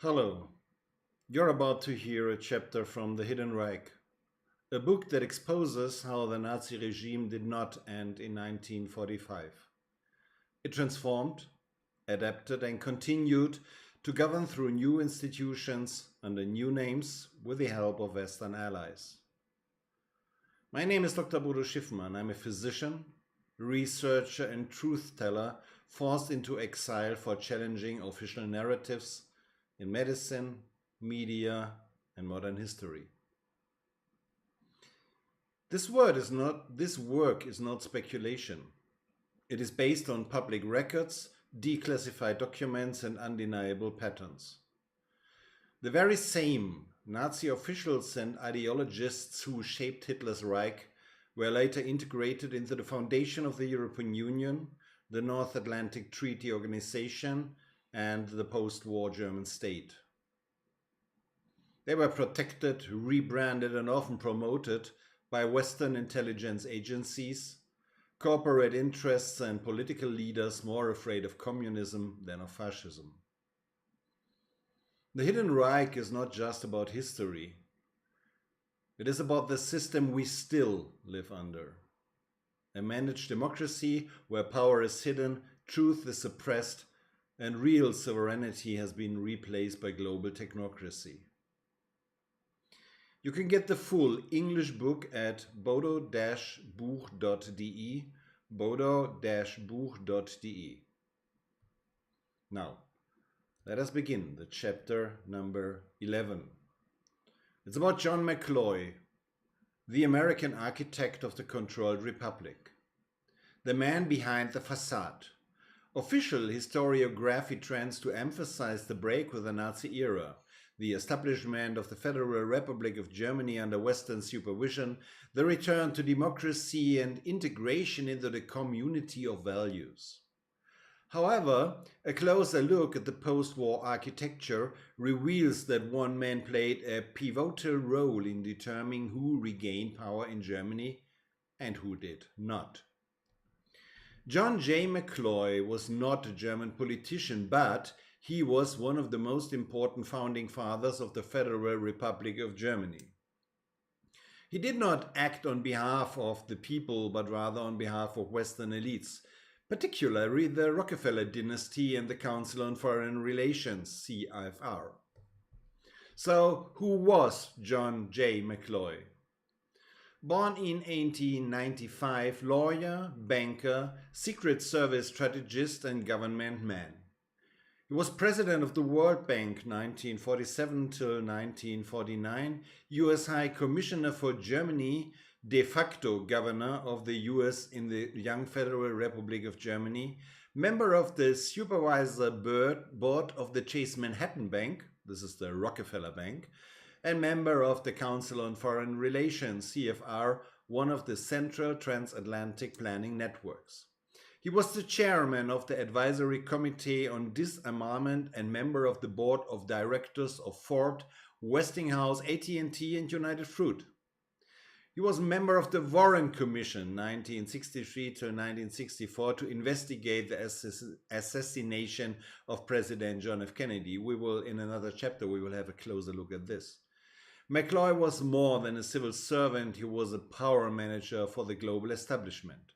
Hello, you're about to hear a chapter from The Hidden Reich, a book that exposes how the Nazi regime did not end in 1945. It transformed, adapted, and continued to govern through new institutions under new names with the help of Western allies. My name is Dr. Bodo Schiffmann. I'm a physician, researcher, and truth teller forced into exile for challenging official narratives in medicine, media, and modern history. This work is not speculation. It is based on public records, declassified documents, and undeniable patterns. The very same Nazi officials and ideologists who shaped Hitler's Reich were later integrated into the foundation of the European Union, the North Atlantic Treaty Organization, and the post-war German state. They were protected, rebranded, and often promoted by Western intelligence agencies, corporate interests, and political leaders more afraid of communism than of fascism. The Hidden Reich is not just about history. It is about the system we still live under. A managed democracy where power is hidden, truth is suppressed, and real sovereignty has been replaced by global technocracy. You can get the full English book at bodo-buch.de, bodo-buch.de. Now, let us begin the chapter number 11. It's about John McCloy, the American architect of the controlled republic, the man behind the facade. Official historiography trends to emphasize the break with the Nazi era, the establishment of the Federal Republic of Germany under Western supervision, the return to democracy, and integration into the community of values. However, a closer look at the post-war architecture reveals that one man played a pivotal role in determining who regained power in Germany and who did not. John J. McCloy was not a German politician, but he was one of the most important founding fathers of the Federal Republic of Germany. He did not act on behalf of the people, but rather on behalf of Western elites, particularly the Rockefeller dynasty and the Council on Foreign Relations, CFR. So, who was John J. McCloy? Born in 1895, lawyer, banker, Secret Service strategist, and government man. He was president of the World Bank 1947 till 1949, US High Commissioner for Germany, de facto governor of the US in the young Federal Republic of Germany, member of the supervisor board of the Chase Manhattan Bank, this is the Rockefeller Bank, and member of the Council on Foreign Relations, CFR, one of the central transatlantic planning networks. He was the chairman of the Advisory Committee on Disarmament and member of the board of directors of Ford, Westinghouse, AT&T, and United Fruit. He was a member of the Warren Commission 1963 to 1964 to investigate the assassination of President John F. Kennedy. In another chapter, we will have a closer look at this. McCloy was more than a civil servant, he was a power manager for the global establishment.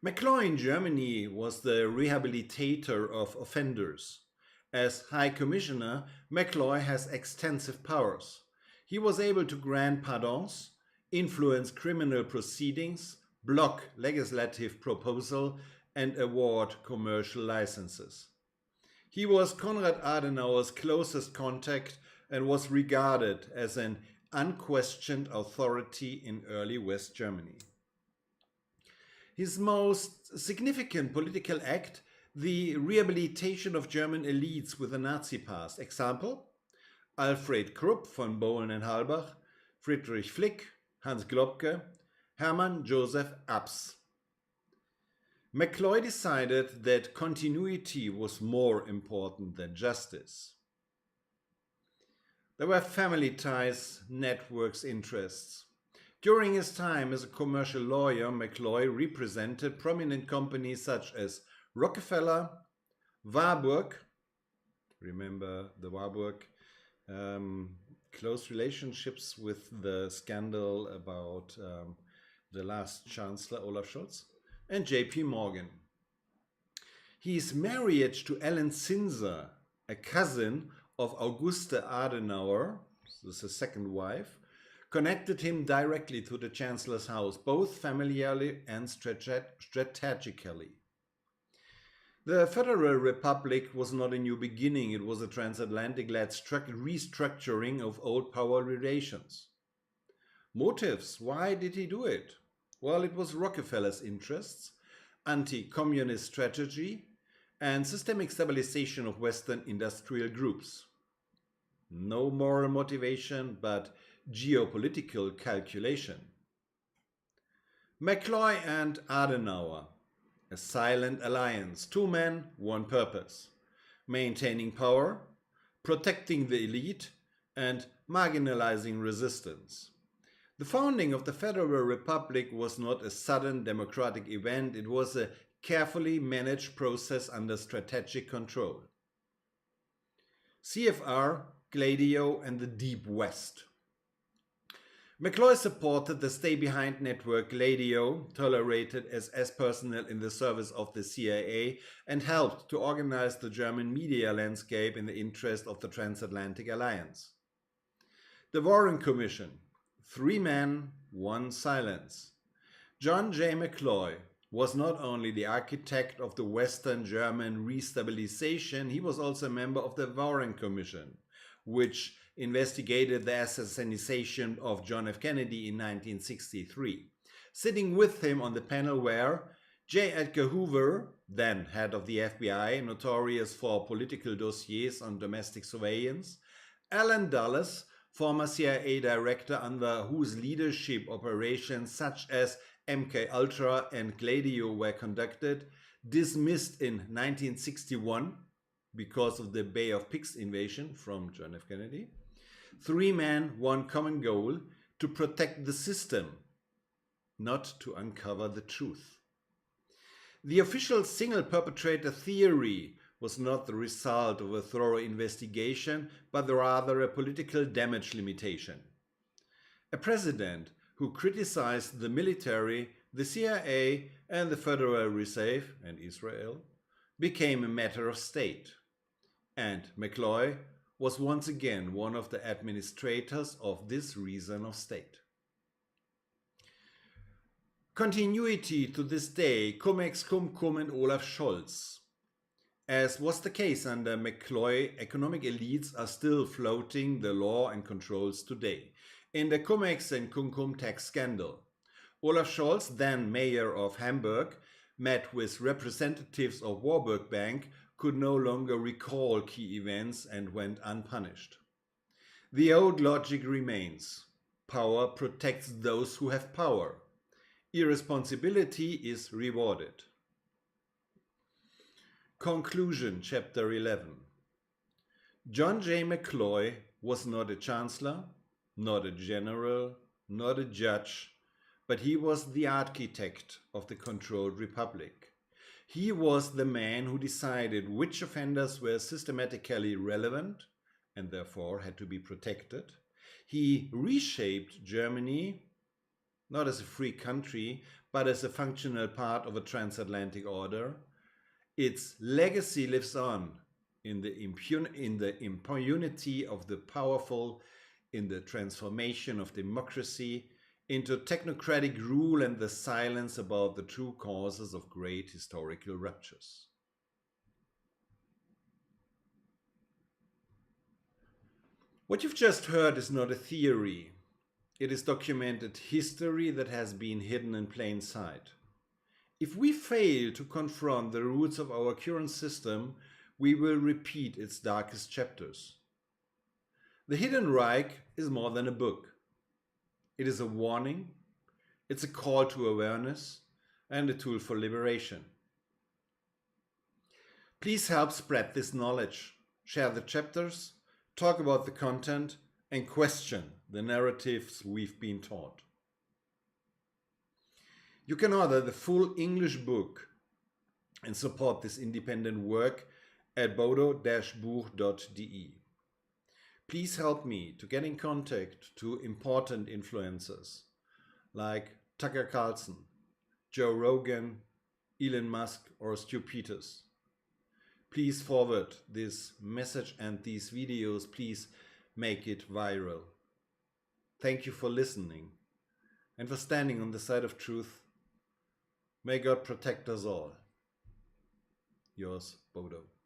McCloy in Germany was the rehabilitator of offenders. As High Commissioner, McCloy has extensive powers. He was able to grant pardons, influence criminal proceedings, block legislative proposal, and award commercial licenses. He was Konrad Adenauer's closest contact and was regarded as an unquestioned authority in early West Germany. His most significant political act, the rehabilitation of German elites with a Nazi past. Example: Alfred Krupp von Bohlen and Halbach, Friedrich Flick, Hans Globke, Hermann Joseph Abs. McCloy decided that continuity was more important than justice. There were family ties, networks, interests. During his time as a commercial lawyer, McCloy represented prominent companies such as Rockefeller, Warburg, remember the Warburg close relationships with the scandal about the last Chancellor Olaf Scholz, and J.P. Morgan. His marriage to Ellen Zinser, a cousin of Auguste Adenauer, this is his second wife, connected him directly to the Chancellor's house, both familiarly and strategically. The Federal Republic was not a new beginning, it was a transatlantic-led restructuring of old power relations. Motives, why did he do it? Well, it was Rockefeller's interests, anti-communist strategy, and systemic stabilization of Western industrial groups. No moral motivation, but geopolitical calculation. McCloy and Adenauer, a silent alliance, two men, one purpose: maintaining power, protecting the elite, and marginalizing resistance. The founding of the Federal Republic was not a sudden democratic event, it was a carefully managed process under strategic control. CFR, Gladio, and the Deep West. McCloy supported the stay-behind network Gladio, tolerated as personnel in the service of the CIA, and helped to organize the German media landscape in the interest of the transatlantic alliance. The Warren Commission, 3 men, 1 silence. John J. McCloy was not only the architect of the Western German restabilization, he was also a member of the Warren Commission, which investigated the assassination of John F. Kennedy in 1963. Sitting with him on the panel were J. Edgar Hoover, then head of the FBI, notorious for political dossiers on domestic surveillance, Alan Dulles, former CIA director under whose leadership operations such as MK-Ultra and Gladio were conducted, dismissed in 1961 because of the Bay of Pigs invasion from John F. Kennedy. 3 men, 1 common goal: to protect the system, not to uncover the truth. The official single perpetrator theory was not the result of a thorough investigation, but rather a political damage limitation. A president who criticized the military, the CIA, and the Federal Reserve and Israel became a matter of state. And McCloy was once again one of the administrators of this reason of state. Continuity to this day, cum ex cum and Olaf Scholz. As was the case under McCloy, economic elites are still floating the law and controls today. In the cum ex and cum tax scandal, Olaf Scholz, then mayor of Hamburg, met with representatives of Warburg Bank, could no longer recall key events and went unpunished. The old logic remains. Power protects those who have power. Irresponsibility is rewarded. Conclusion, Chapter 11. John J. McCloy was not a chancellor, not a general, not a judge, but he was the architect of the controlled republic. He was the man who decided which offenders were systematically relevant and therefore had to be protected. He reshaped Germany, not as a free country, but as a functional part of a transatlantic order. Its legacy lives on in the impunity of the powerful, in the transformation of democracy into technocratic rule and the silence about the true causes of great historical ruptures. What you've just heard is not a theory. It is documented history that has been hidden in plain sight. If we fail to confront the roots of our current system, we will repeat its darkest chapters. The Hidden Reich is more than a book. It is a warning, it's a call to awareness, and a tool for liberation. Please help spread this knowledge, share the chapters, talk about the content, and question the narratives we've been taught. You can order the full English book and support this independent work at bodo-buch.de. Please help me to get in contact to important influencers like Tucker Carlson, Joe Rogan, Elon Musk, or Stu Peters. Please forward this message and these videos. Please make it viral. Thank you for listening and for standing on the side of truth. May God protect us all. Yours, Bodo.